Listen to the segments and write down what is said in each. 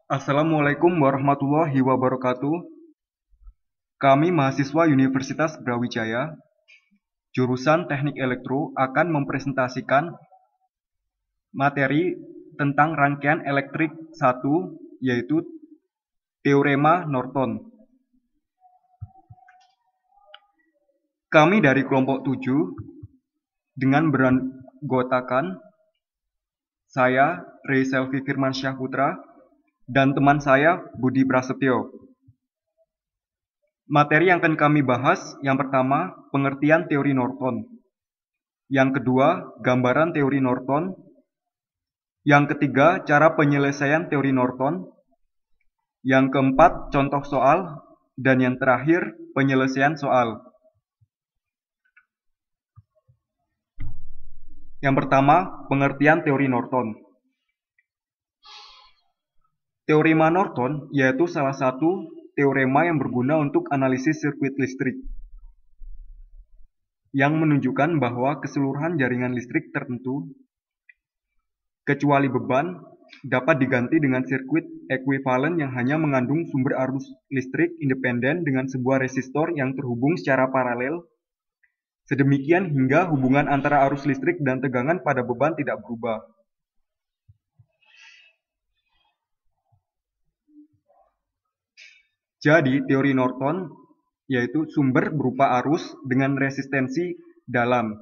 Assalamualaikum warahmatullahi wabarakatuh. Kami mahasiswa Universitas Brawijaya, jurusan Teknik Elektro akan mempresentasikan materi tentang rangkaian elektrik 1, yaitu Teorema Norton. Kami dari kelompok 7 dengan beranggotakan saya, Rey Selvi Firmansyah Putra, dan teman saya, Budi Prasetyo. Materi yang akan kami bahas, yang pertama, pengertian teori Norton. Yang kedua, gambaran teori Norton. Yang ketiga, cara penyelesaian teori Norton. Yang keempat, contoh soal. Dan yang terakhir, penyelesaian soal. Yang pertama, pengertian teori Norton. Teorema Norton yaitu salah satu teorema yang berguna untuk analisis sirkuit listrik, yang menunjukkan bahwa keseluruhan jaringan listrik tertentu, kecuali beban, dapat diganti dengan sirkuit ekuivalen yang hanya mengandung sumber arus listrik independen dengan sebuah resistor yang terhubung secara paralel, sedemikian hingga hubungan antara arus listrik dan tegangan pada beban tidak berubah. Jadi, teori Norton yaitu sumber berupa arus dengan resistensi dalam.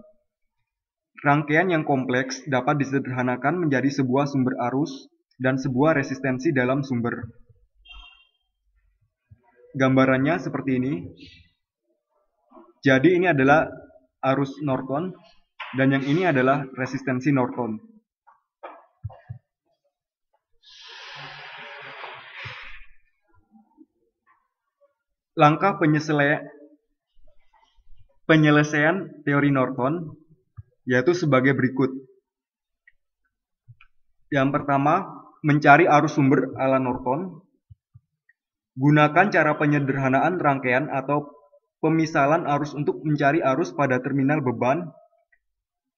Rangkaian yang kompleks dapat disederhanakan menjadi sebuah sumber arus dan sebuah resistensi dalam sumber. Gambarannya seperti ini. Jadi ini adalah arus Norton dan yang ini adalah resistensi Norton. Langkah penyelesaian teori Norton yaitu sebagai berikut. Yang pertama, mencari arus sumber ala Norton. Gunakan cara penyederhanaan rangkaian atau pemisalan arus untuk mencari arus pada terminal beban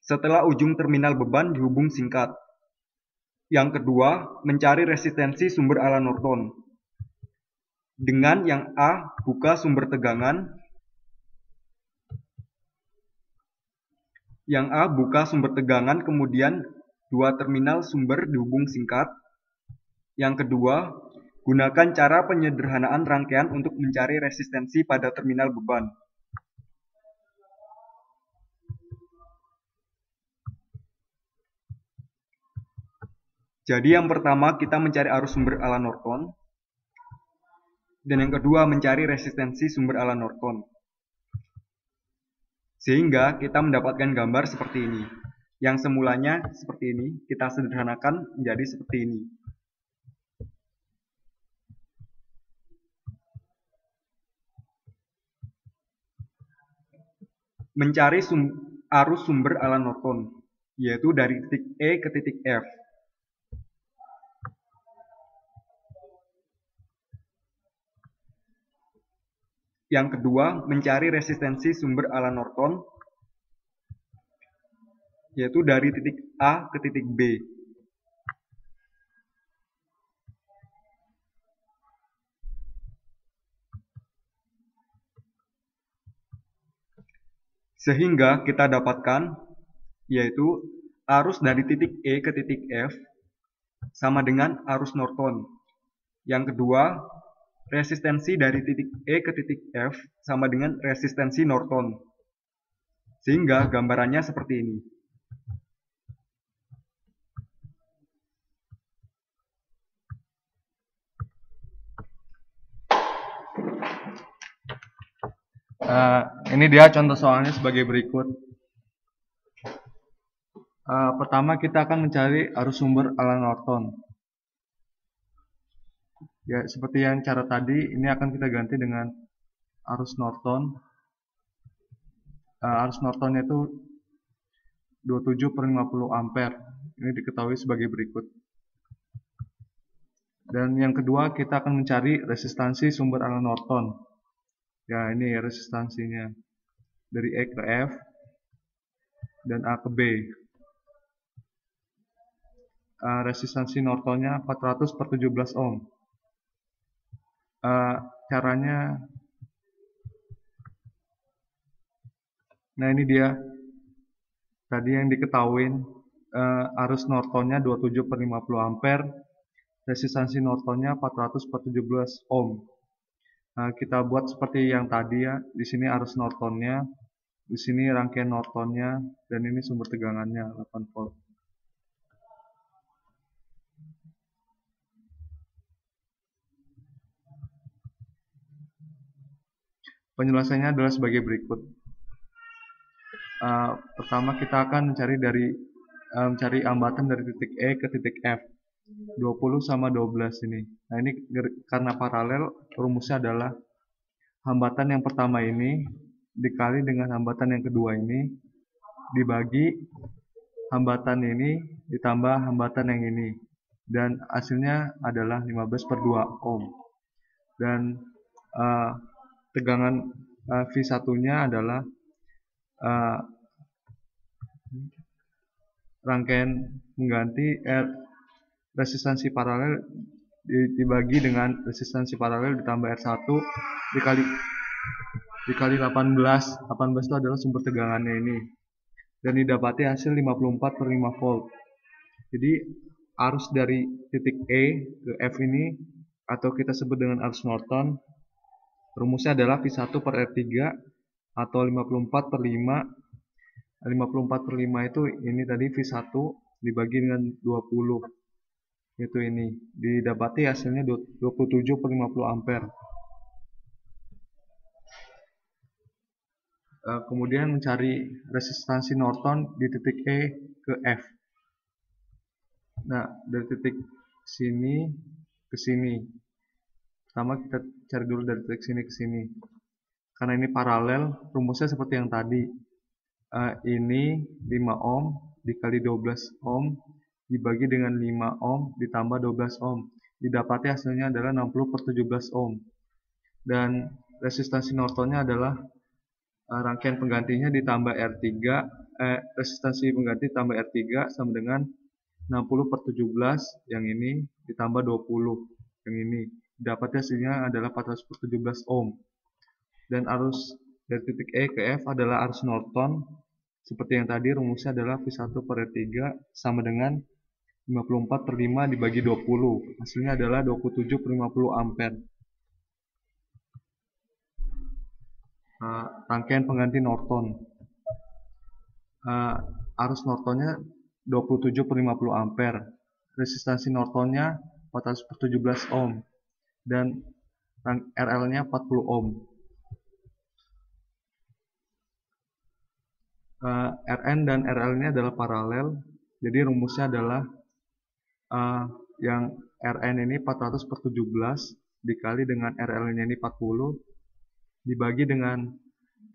setelah ujung terminal beban dihubung singkat. Yang kedua, mencari resistensi sumber ala Norton. Dengan yang A, buka sumber tegangan. Yang A, buka sumber tegangan, kemudian dua terminal sumber dihubung singkat. Yang kedua, gunakan cara penyederhanaan rangkaian untuk mencari resistensi pada terminal beban. Jadi yang pertama kita mencari arus sumber ala Norton. Dan yang kedua mencari resistensi sumber ala Norton. Sehingga kita mendapatkan gambar seperti ini. Yang semulanya seperti ini, kita sederhanakan menjadi seperti ini. Mencari arus sumber ala Norton, yaitu dari titik E ke titik F. Yang kedua, mencari resistensi sumber ala Norton, yaitu dari titik A ke titik B. Sehingga kita dapatkan, yaitu arus dari titik E ke titik F sama dengan arus Norton. Yang kedua, resistensi dari titik E ke titik F sama dengan resistensi Norton. Sehingga gambarannya seperti ini. Ini dia contoh soalnya sebagai berikut. Pertama kita akan mencari arus sumber ala Norton. Ya, seperti yang cara tadi, ini akan kita ganti dengan arus Norton. Arus Norton itu 27/50 ampere. Ini diketahui sebagai berikut. Dan yang kedua kita akan mencari resistansi sumber ala Norton. Ya, ini resistansinya dari E ke F dan A ke B. Resistansi Nortonnya 400/17 ohm. Caranya, nah ini dia tadi yang diketahuin, arus Nortonnya 27/50 ampere, resistansi Nortonnya 400/17 ohm. Nah, kita buat seperti yang tadi ya. Di sini arus Nortonnya, di sini rangkaian Nortonnya, dan ini sumber tegangannya 8 volt. Penjelasannya adalah sebagai berikut. Pertama kita akan mencari hambatan dari titik E ke titik F, 20 sama 12 ini. Nah, ini karena paralel, rumusnya adalah hambatan yang pertama ini dikali dengan hambatan yang kedua ini dibagi hambatan ini ditambah hambatan yang ini, dan hasilnya adalah 15/2 ohm. Dan tegangan V1 nya adalah rangkaian mengganti resistansi paralel dibagi dengan resistansi paralel ditambah R1 dikali 18. 18 itu adalah sumber tegangannya ini, dan didapati hasil 54/5 volt. Jadi arus dari titik E ke F ini, atau kita sebut dengan arus Norton, rumusnya adalah V1/R3 atau 54/5. 54/5 itu ini tadi V1 dibagi dengan 20, itu ini, didapati hasilnya 27/50 ampere. Kemudian mencari resistansi Norton di titik E ke F. Nah, dari titik sini ke sini, pertama kita cari dulu dari titik sini ke sini. Karena ini paralel, rumusnya seperti yang tadi. Ini 5 ohm dikali 12 ohm dibagi dengan 5 ohm ditambah 12 ohm. Didapati hasilnya adalah 60/17 ohm. Dan resistansi Nortonnya adalah rangkaian penggantinya ditambah R3, resistansi pengganti tambah R3 sama dengan 60/17 yang ini ditambah 20 yang ini. Didapati hasilnya adalah 400/17 ohm. Dan arus dari titik E ke F adalah arus Norton. Seperti yang tadi, rumusnya adalah V1/R3 sama dengan 54/5 dibagi 20. Hasilnya adalah 27/50 ampere. Rangkaian pengganti Norton. Arus Nortonnya 27/50 ampere. Resistansi Nortonnya 400/17 ohm. Dan RL-nya 40 ohm. Rn dan RL-nya adalah paralel. Jadi rumusnya adalah yang Rn ini 400/17 dikali dengan RL-nya ini 40 dibagi dengan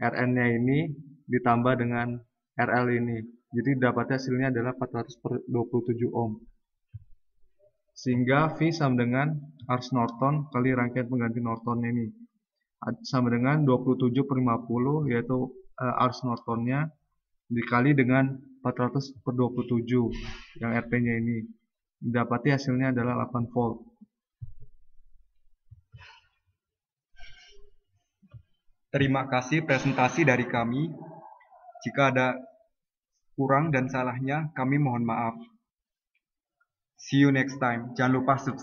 Rn-nya ini ditambah dengan RL ini. Jadi dapat hasilnya adalah 400/27 ohm. Sehingga V sama dengan arus Norton kali rangkaian pengganti Norton ini sama dengan 27/50, yaitu arus Nortonnya dikali dengan 400/27 yang RP-nya ini. Didapati hasilnya adalah 8 volt. Terima kasih presentasi dari kami. Jika ada kurang dan salahnya, kami mohon maaf. See you next time. Jangan lupa subscribe.